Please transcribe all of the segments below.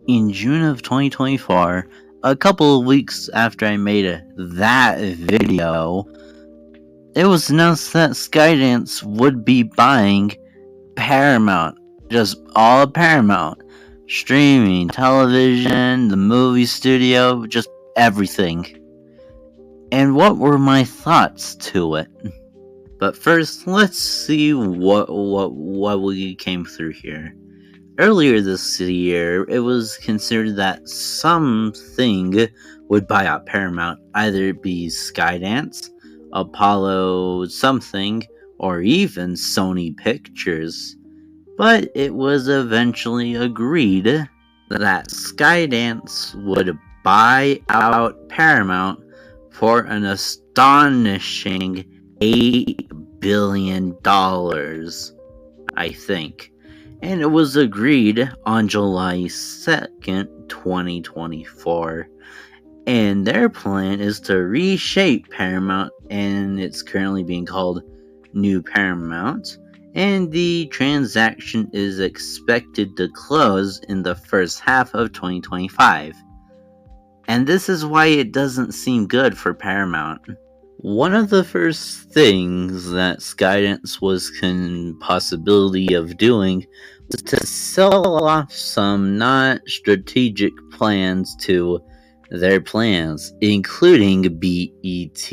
in June of 2024, a couple of weeks after I made that video, it was announced that Skydance would be buying Paramount. Just all Paramount. Streaming, television, the movie studio, just everything. And what were my thoughts to it? But first, let's see what we came through here. Earlier this year, it was considered that something would buy out Paramount, either it be Skydance, Apollo something, or even Sony Pictures. But it was eventually agreed that Skydance would buy out Paramount for an astonishing $8 billion, I think. And it was agreed on July 2nd, 2024. And their plan is to reshape Paramount, and it's currently being called New Paramount. And the transaction is expected to close in the first half of 2025. And this is why it doesn't seem good for Paramount. One of the first things that Skydance was possibility of doing was to sell off some not strategic plans to their plans, including BET,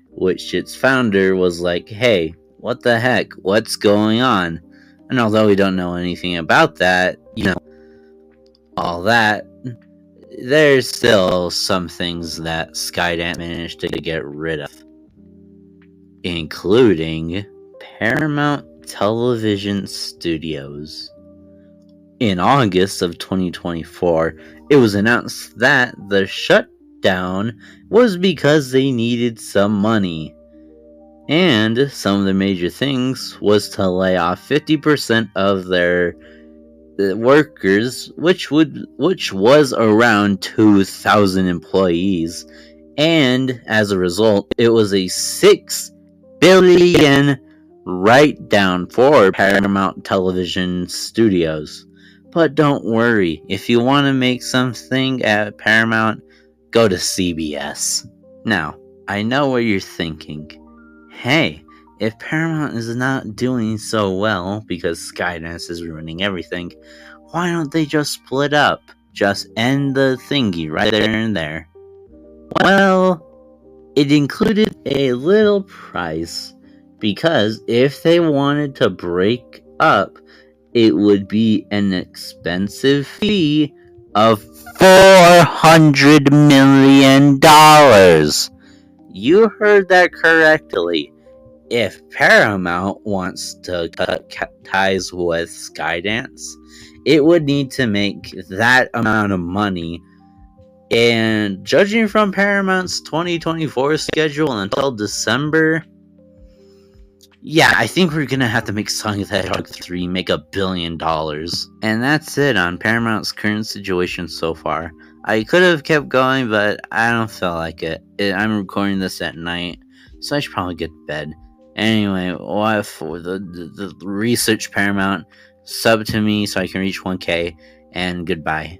which its founder was like, hey, what the heck, what's going on? And although we don't know anything about that, all that, there's still some things that Skydance managed to get rid of, including Paramount Television Studios. In August of 2024, it was announced that the shutdown was because they needed some money. And some of the major things was to lay off 50% of their workers, which was around 2,000 employees. And as a result, it was a $6 billion write-down for Paramount Television Studios. But don't worry, if you want to make something at Paramount, go to CBS. Now, I know what you're thinking. Hey, if Paramount is not doing so well because Skydance is ruining everything, why don't they just split up? Just end the thingy right there and there. Well, it included a little price, because if they wanted to break up, it would be an expensive fee of $400 million. You heard that correctly. If Paramount wants to cut ties with Skydance, it would need to make that amount of money. And judging from Paramount's 2024 schedule until December, yeah, I think we're gonna have to make Sonic the Hedgehog 3 make $1 billion. And that's it on Paramount's current situation so far. I could have kept going, but I don't feel like it. I'm recording this at night, so I should probably get to bed. Anyway, what for the research Paramount, sub to me so I can reach 1K, and goodbye.